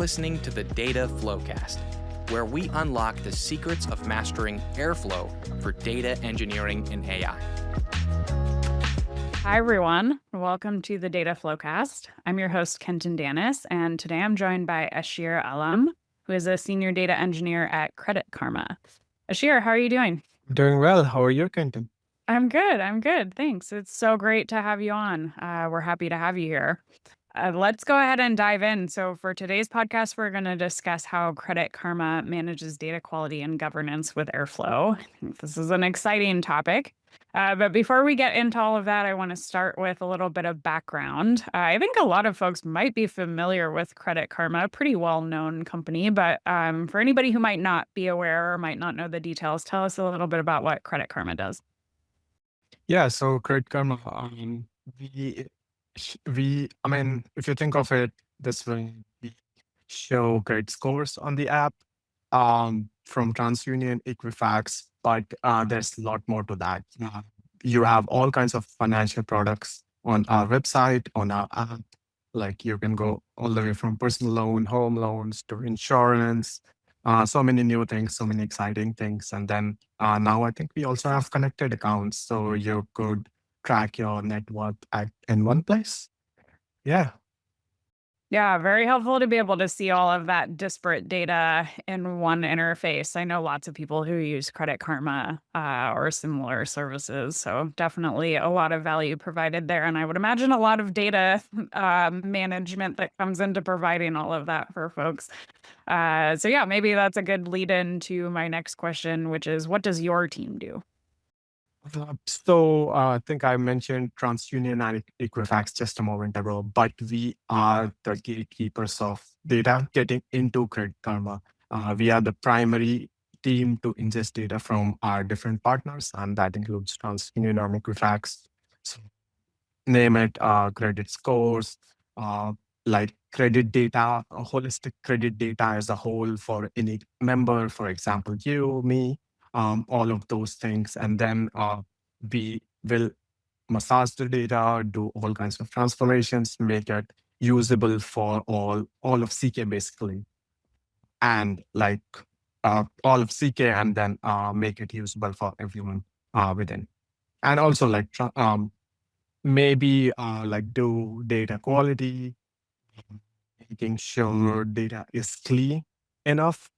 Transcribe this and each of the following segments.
listening to the Data Flowcast, where we unlock the secrets of mastering Airflow for data engineering and AI. Hi, everyone. Welcome to the Data Flowcast. I'm your host, Kenton Danis, and today I'm joined by Ashir Alam, who is a senior data engineer at Credit Karma. Ashir, how are you doing? Doing well. How are you, Kenton? I'm good. Thanks. It's so great to have you on. We're happy to have you here. Let's go ahead and dive in. So for today's podcast, we're going to discuss how Credit Karma manages data quality and governance with Airflow. This is an exciting topic. But before we get into all of that, I want to start with a little bit of background. I think a lot of folks might be familiar with Credit Karma, a pretty well-known company. But for anybody who might not be aware or might not know the details, tell us a little bit about what Credit Karma does. Yeah, so Credit Karma, if you think of it this way, we show credit scores on the app from TransUnion, Equifax, but there's a lot more to that. You have all kinds of financial products on our website, on our app. Like you can go all the way from personal loan, home loans to insurance. So many new things, so many exciting things. And then now I think we also have connected accounts. So you could track your net worth in one place. Yeah. Yeah, very helpful to be able to see all of that disparate data in one interface. I know lots of people who use Credit Karma or similar services. So definitely a lot of value provided there. And I would imagine a lot of data management that comes into providing all of that for folks. So yeah, maybe that's a good lead in to my next question, which is what does your team do? So I think I mentioned TransUnion and Equifax just a moment ago, but we are the gatekeepers of data getting into Credit Karma. We are the primary team to ingest data from our different partners, and that includes TransUnion and Equifax. So name it, credit scores, like credit data, holistic credit data as a whole for any member, for example, you, me, all of those things. And then we will massage the data, do all kinds of transformations, make it usable for all of CK basically. And like all of CK and then make it usable for everyone within. And also like maybe like do data quality, making sure data is clean enough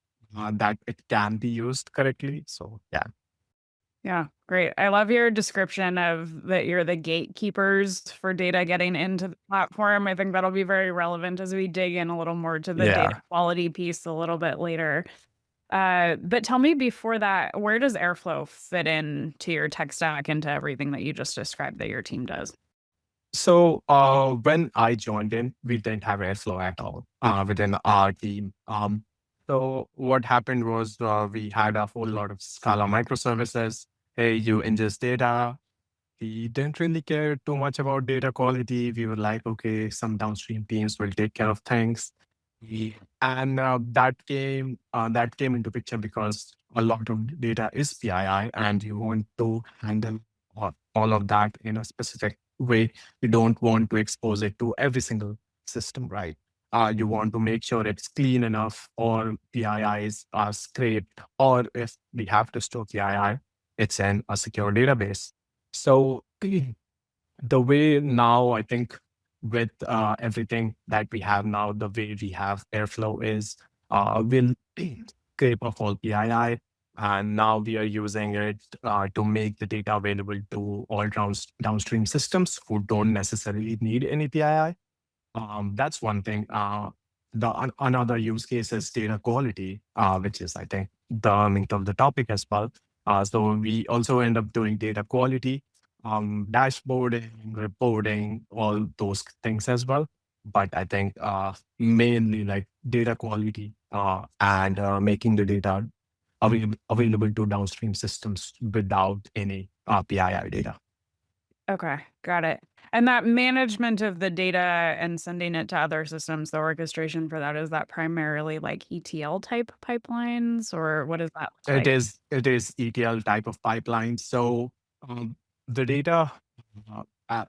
that it can be used correctly. So yeah. Yeah, great. I love your description of that you're the gatekeepers for data getting into the platform. I think that'll be very relevant as we dig in a little more to the data quality piece a little bit later. But tell me before that, where does Airflow fit into your tech stack, into everything that you just described that your team does? So when I joined in, we didn't have Airflow at all within our team. So what happened was we had a whole lot of Scala microservices. Hey, you ingest data. We didn't really care too much about data quality. We were like, okay, some downstream teams will take care of things. And that came into picture because a lot of data is PII, and you want to handle all of that in a specific way. You don't want to expose it to every single system, right? You want to make sure it's clean enough, or PIIs are scraped, or if we have to store PII, it's in a secure database. So the way now, I think with everything that we have now, the way we have Airflow is we'll scrape off all PII, and now we are using it to make the data available to all downstream systems who don't necessarily need any PII. That's one thing. Another use case is data quality, which is, I think, the meat of the topic as well. So we also end up doing data quality, dashboarding, reporting, all those things as well. But I think mainly like data quality and making the data available to downstream systems without any PII data. Okay, got it. And that management of the data and sending it to other systems, the orchestration for that, is that primarily like ETL type pipelines, or what does that look like? It is ETL type of pipeline. So the data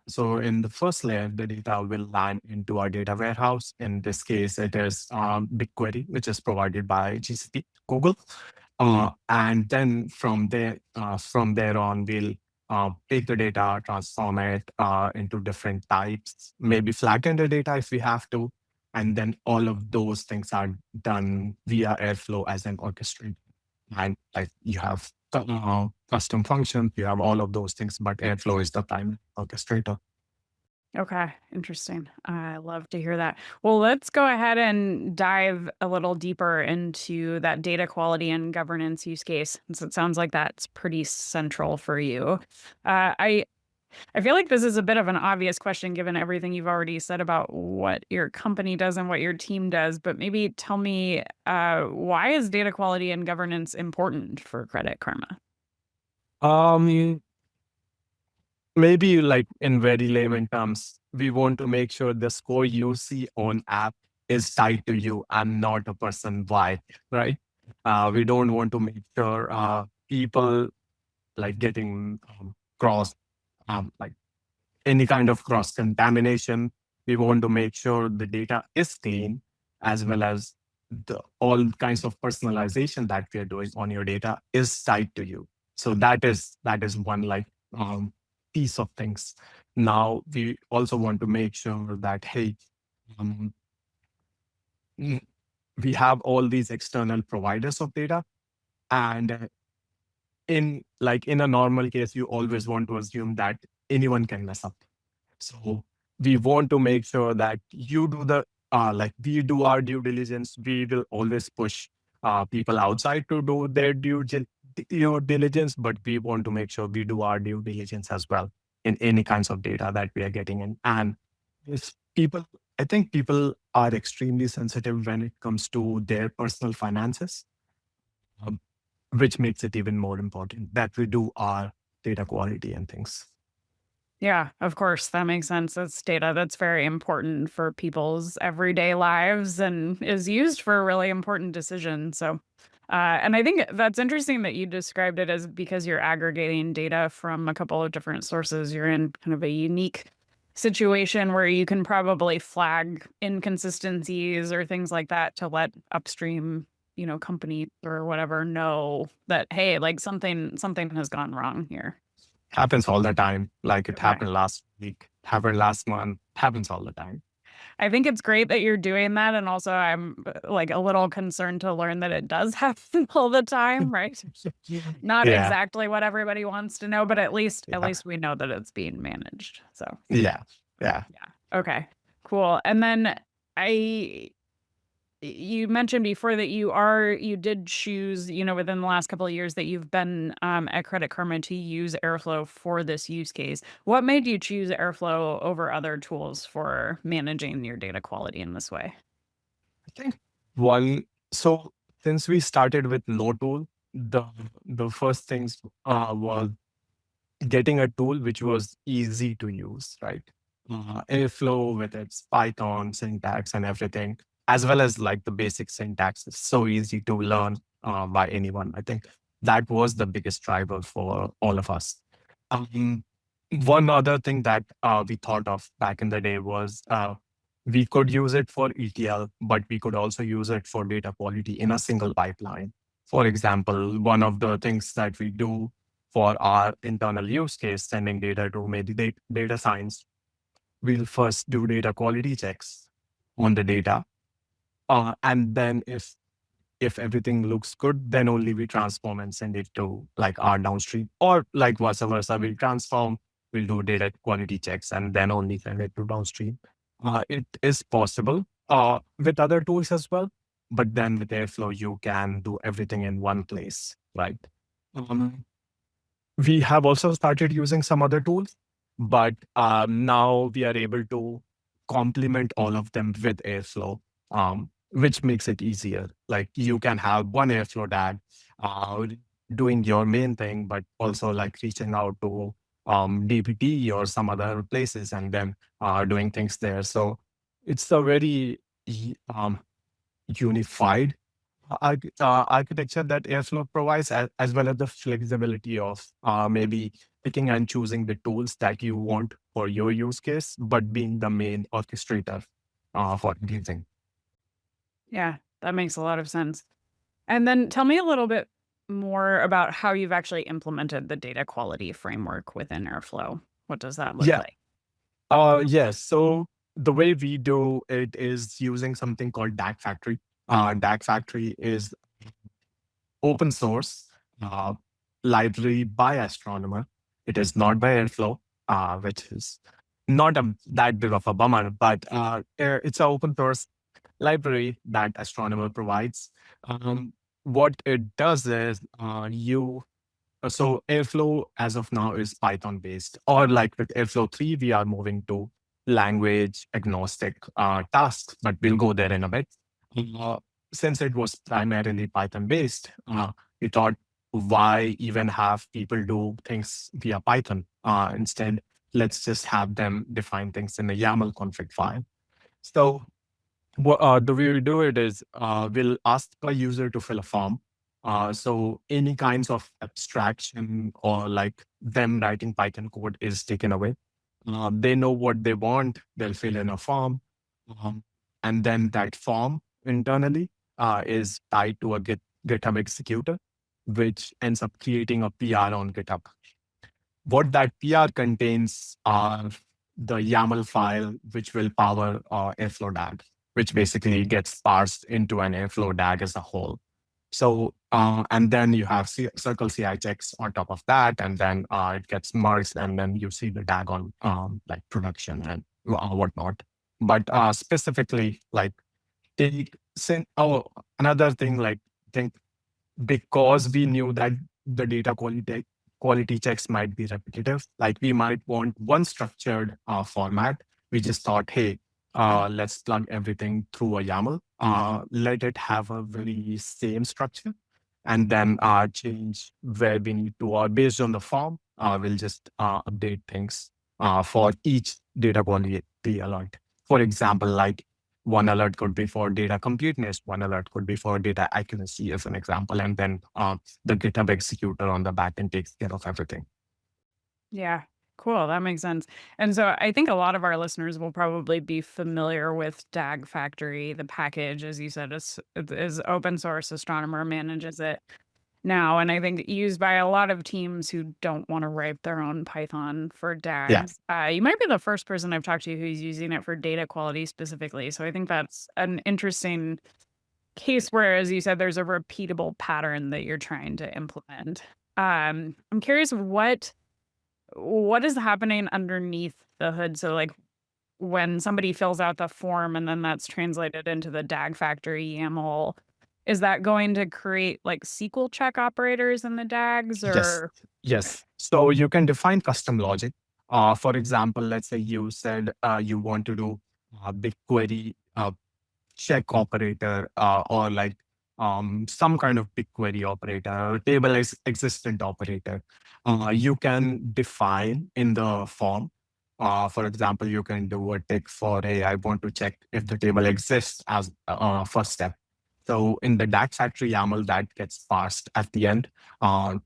So in the first layer, the data will land into our data warehouse. In this case, it is BigQuery, which is provided by GCP, Google. And then from there on, we'll take the data, transform it into different types, maybe flatten the data if we have to. And then all of those things are done via Airflow as an orchestrator. And like you have custom functions, you have all of those things, but Airflow is the primary orchestrator. Okay, interesting. I love to hear that. Well, let's go ahead and dive a little deeper into that data quality and governance use case, since it sounds like that's pretty central for you. I feel like this is a bit of an obvious question given everything you've already said about what your company does and what your team does, but maybe tell me why is data quality and governance important for Credit Karma? Maybe like in very layman terms, we want to make sure the score you see on app is tied to you and not a person Y, right? We don't want to make sure people like getting cross, like any kind of cross contamination. We want to make sure the data is clean, as well as all kinds of personalization that we are doing on your data is tied to you. So that is one like piece of things. Now we also want to make sure that hey, um, we have all these external providers of data, and in a normal case, you always want to assume that anyone can mess up. So we want to make sure that you do we do our due diligence. We will always push people outside to do their due diligence, but we want to make sure we do our due diligence as well in any kinds of data that we are getting in. And I think people are extremely sensitive when it comes to their personal finances, which makes it even more important that we do our data quality and things. Yeah, of course. That makes sense. That's data that's very important for people's everyday lives and is used for really important decisions. So, and I think that's interesting that you described it as because you're aggregating data from a couple of different sources. You're in kind of a unique situation where you can probably flag inconsistencies or things like that to let upstream, company or whatever know that, hey, like something has gone wrong here. Happens all the time. Like it Okay. happened last week, happened last month, happens all the time. I think it's great that you're doing that. And also I'm like a little concerned to learn that it does happen all the time, right? Not Yeah. exactly what everybody wants to know, but at least Yeah. we know that it's being managed. So Yeah. okay, cool. And then you mentioned before that you did choose, within the last couple of years that you've been at Credit Karma to use Airflow for this use case. What made you choose Airflow over other tools for managing your data quality in this way? I think so since we started with no tool, the first things was getting a tool which was easy to use, right? Airflow with its Python syntax and everything, as well as like the basic syntax is so easy to learn by anyone. I think that was the biggest driver for all of us. One other thing that we thought of back in the day was we could use it for ETL, but we could also use it for data quality in a single pipeline. For example, one of the things that we do for our internal use case, sending data to maybe data science, we'll first do data quality checks on the data. And then if everything looks good, then only we transform and send it to like our downstream, or like vice versa. We'll transform, we'll do data quality checks, and then only send it to downstream. It is possible with other tools as well, but then with Airflow, you can do everything in one place, right? We have also started using some other tools, but now we are able to complement all of them with Airflow, which makes it easier. Like you can have one Airflow DAG doing your main thing, but also like reaching out to DBT or some other places and then doing things there. So it's a very unified architecture that Airflow provides, as well as the flexibility of maybe picking and choosing the tools that you want for your use case, but being the main orchestrator for using. Yeah, that makes a lot of sense. And then tell me a little bit more about how you've actually implemented the data quality framework within Airflow. What does that look Yeah. like? Yes. So the way we do it is using something called DAG Factory. DAG Factory is open source library by Astronomer. It is not by Airflow, which is not that big of a bummer, but it's an open source library that Astronomer provides. What it does is so Airflow as of now is Python based, or like with Airflow 3, we are moving to language agnostic tasks, but we'll go there in a bit. Uh, since it was primarily Python based, we thought, why even have people do things via Python? Instead, let's just have them define things in a YAML config file. So the way we do it is we'll ask a user to fill a form. So any kinds of abstraction or like them writing Python code is taken away. They know what they want. They'll fill in a form. Um, and then that form internally is tied to a GitHub executor, which ends up creating a PR on GitHub. What that PR contains are the YAML file, which will power Airflow DAG, which basically gets parsed into an Airflow DAG as a whole. So, and then you have circle CI checks on top of that, and then it gets merged, and then you see the DAG on like production and whatnot. But specifically, like another thing, like think because we knew that the data quality checks might be repetitive. Like we might want one structured format. We just thought, hey, let's plug everything through a YAML, let it have a very same structure, and then change where we need to, or based on the form, we'll just update things for each data quality alert. For example, like one alert could be for data completeness, one alert could be for data accuracy, as an example, and then the GitHub executor on the backend takes care of everything. Yeah, cool. That makes sense. And so I think a lot of our listeners will probably be familiar with DAG Factory. The package, as you said, is open source. Astronomer manages it now, and I think used by a lot of teams who don't want to write their own Python for Yeah. DAGs. You might be the first person I've talked to who's using it for data quality specifically. So I think that's an interesting case where, as you said, there's a repeatable pattern that you're trying to implement. I'm curious what is happening underneath the hood. So like when somebody fills out the form and then that's translated into the DAG Factory YAML, is that going to create like SQL check operators in the DAGs Yes. or? Yes. So you can define custom logic. For example, let's say you said you want to do BigQuery check operator or like some kind of BigQuery operator, table existent operator. You can define in the form. For example, you can do a tick for, hey, I want to check if the table exists as first step. So in the DAG factory YAML, that gets parsed at the end.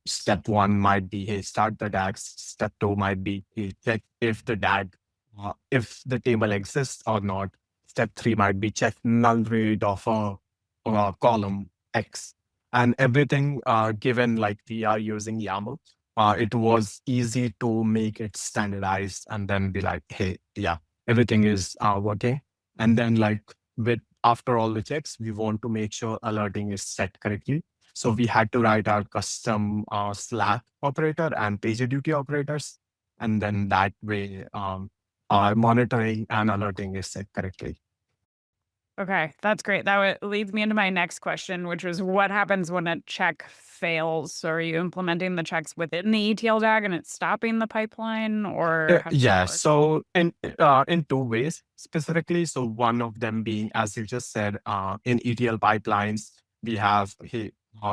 Step one might be, hey, start the DAGs. Step two might be, hey, check if the DAG, if the table exists or not. Step three might be check null rate of a column X. And everything given like we are using YAML, it was easy to make it standardized and then be like, hey, yeah, everything is working. And then like after all the checks, we want to make sure alerting is set correctly. So we had to write our custom Slack operator and PagerDuty operators. And then that way, our monitoring and alerting is set correctly. Okay, that's great. That leads me into my next question, which was what happens when a check fails? So are you implementing the checks within the ETL DAG and it's stopping the pipeline, or how does that Yeah, work? so in two ways specifically. So one of them being, as you just said, in ETL pipelines, we have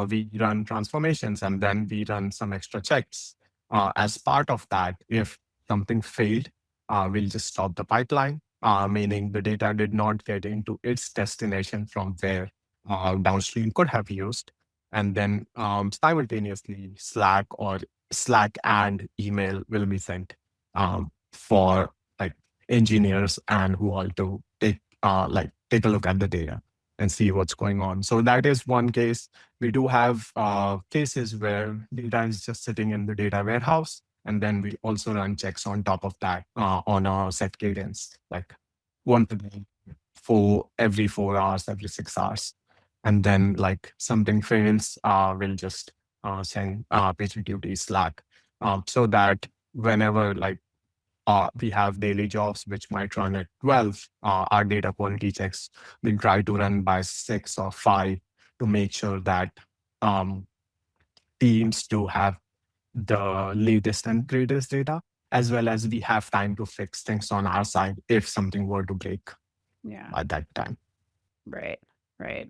we run transformations and then we run some extra checks. As part of that, if something failed, we'll just stop the pipeline, meaning the data did not get into its destination from where downstream could have used. And then simultaneously, Slack and email will be sent for like engineers and who want to take a look at the data and see what's going on. So that is one case. We do have cases where data is just sitting in the data warehouse, and then we also run checks on top of that on a set cadence, like one per day for every 4 hours, every 6 hours. And then like something fails, we'll just send PagerDuty Slack so that whenever we have daily jobs which might run at 12, our data quality checks we try to run by 6 or 5 to make sure that um, teams do have the latest and greatest data, as well as we have time to fix things on our side if something were to break Yeah. at that time. Right. Right.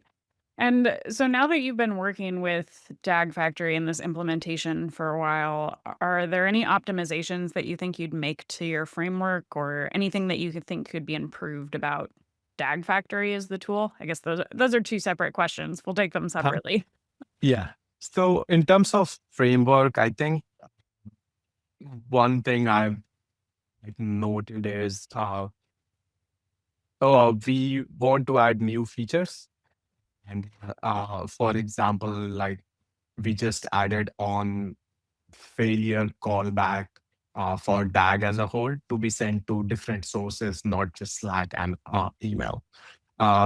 And so now that you've been working with DAG Factory in this implementation for a while, are there any optimizations that you think you'd make to your framework or anything that you could think could be improved about DAG Factory as the tool? I guess those are two separate questions. We'll take them separately. Yeah. So in terms of framework, I think one thing I've noted is we want to add new features. And for example, like we just added on failure callback for DAG as a whole to be sent to different sources, not just Slack and email.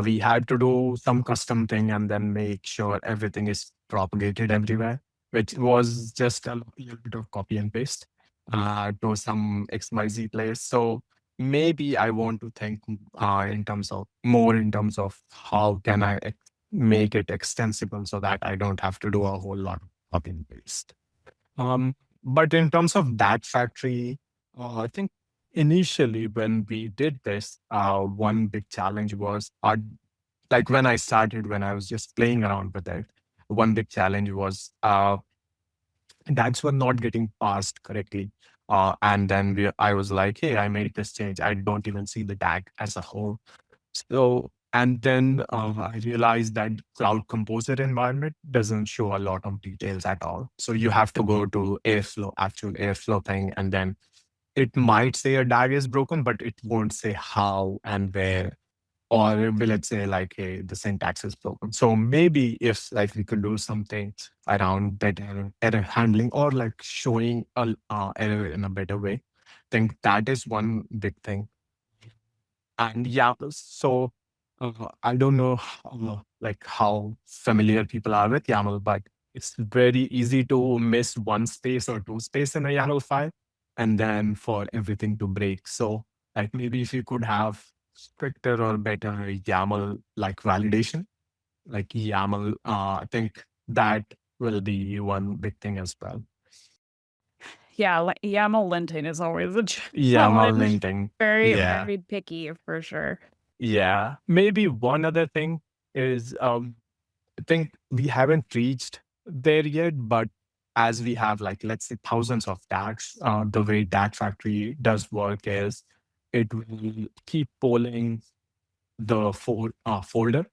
We had to do some custom thing and then make sure everything is propagated everywhere, which was just a little bit of copy and paste to some XYZ place. So maybe I want to think in terms of how can I make it extensible so that I don't have to do a whole lot of copy and paste. But in terms of that factory, I think initially when we did this, one big challenge was like when I started, when I was just playing around with it, one big challenge was DAGs were not getting parsed correctly. And then I was like, hey, I made this change. I don't even see the DAG as a whole. So, and then I realized that Cloud Composer environment doesn't show a lot of details at all. So you have to go to Airflow, actual Airflow thing, and then it might say a DAG is broken, but it won't say how and where. Or will it say like, hey, the syntax is broken? So maybe if like we could do something around better error handling or like showing a error in a better way, I think that is one big thing. And yeah, so I don't know like how familiar people are with YAML, but it's very easy to miss one space or two space in a YAML file, and then for everything to break. So like maybe if you could have stricter or better YAML like validation, like YAML, I think that will be one big thing as well. Yeah, YAML linting is always a YAML challenge. linting. Very, Yeah. very picky for sure. Yeah. Maybe one other thing is I think we haven't reached there yet, but as we have like, let's say thousands of DAGs, the way DAG Factory does work is it will keep polling the folder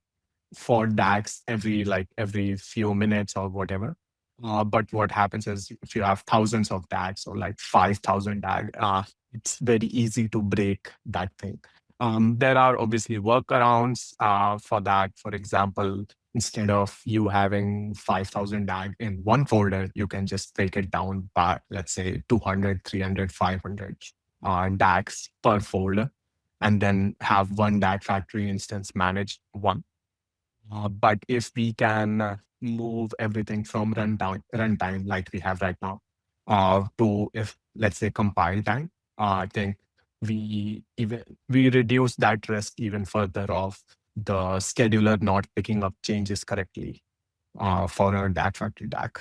for DAGs every few minutes or whatever. But what happens is if you have thousands of DAGs or like 5,000 DAG, it's very easy to break that thing. There are obviously workarounds for that. For example, instead of you having 5,000 DAG in one folder, you can just break it down by, let's say, 200, 300, 500 DAGs per folder, and then have one DAG factory instance manage one. But if we can move everything from runtime like we have right now to, if let's say, compile time, I think we reduce that risk even further of the scheduler not picking up changes correctly for our DAG factory DAG.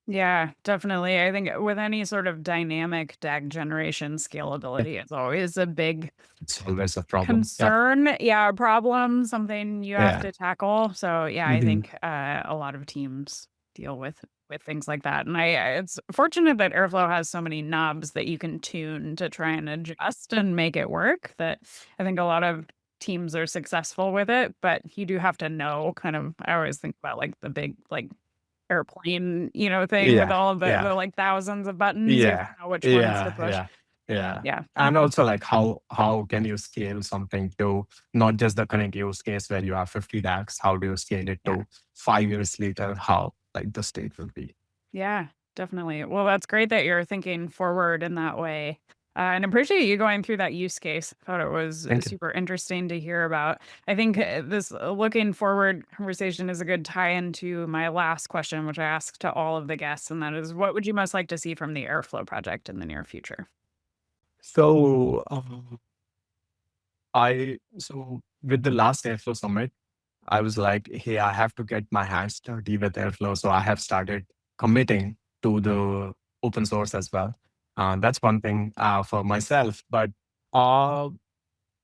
Yeah, definitely. I think with any sort of dynamic DAG generation, scalability is always a big It's always a problem. concern. Yeah, problem, something you have Yeah. to tackle. So yeah, I Mhm. think a lot of teams deal with things like that. And it's fortunate that Airflow has so many knobs that you can tune to try and adjust and make it work, that I think a lot of teams are successful with it, but you do have to know kind of, I always think about like the big like airplane, thing with Yeah, all of the, yeah, the like thousands of buttons. You have to yeah, know which ones to yeah, push. yeah, yeah. Yeah. And also like how can you scale something to not just the current use case where you have 50 DAGs, how do you scale it Yeah. to 5 years later, how like the state will be? Yeah, definitely. Well, that's great that you're thinking forward in that way. And appreciate you going through that use case. I thought it was Thank you. super interesting to hear about. I think this looking forward conversation is a good tie into my last question, which I asked to all of the guests, and that is, what would you most like to see from the Airflow project in the near future? So so with the last Airflow summit, I was like, hey, I have to get my hands dirty with Airflow. So I have started committing to the open source as well. That's one thing for myself. But uh,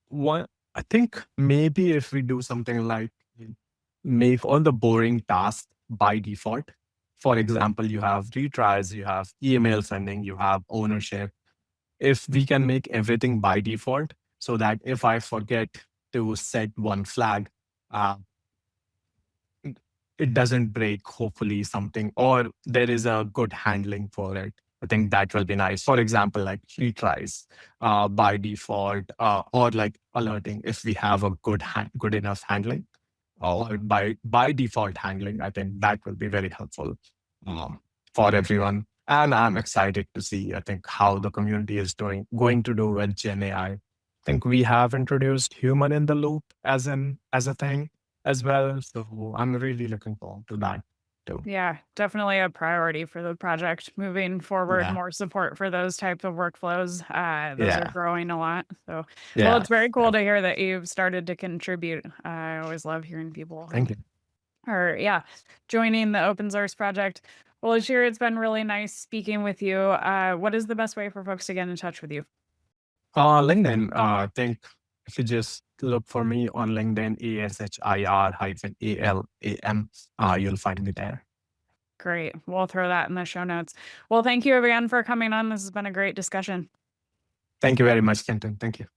one, I think maybe if we do something like make all the boring tasks by default. For example, you have retries, you have email sending, you have ownership. If we can make everything by default, so that if I forget to set one flag, uh, it doesn't break, hopefully something, or there is a good handling for it. I think that will be nice. For example, like retries by default, or like alerting if we have a good enough handling, or by default handling. I think that will be very helpful um, for everyone. And I'm excited to see, I think, how the community is going to do with GenAI. I think we have introduced human in the loop as a thing as well. So I'm really looking forward to that too. Yeah, definitely a priority for the project moving forward. Yeah. More support for those types of workflows. Those are Yeah. growing a lot. So, well, Yeah. it's very cool Yeah. to hear that you've started to contribute. I always love hearing people Thank you. or yeah, joining the open source project. Well, Ashir, it's been really nice speaking with you. What is the best way for folks to get in touch with you? LinkedIn, I think if you just look for me on LinkedIn, ASHIR-ALAM, you'll find me there. Great. We'll throw that in the show notes. Well, thank you again for coming on. This has been a great discussion. Thank you very much, Kenton. Thank you.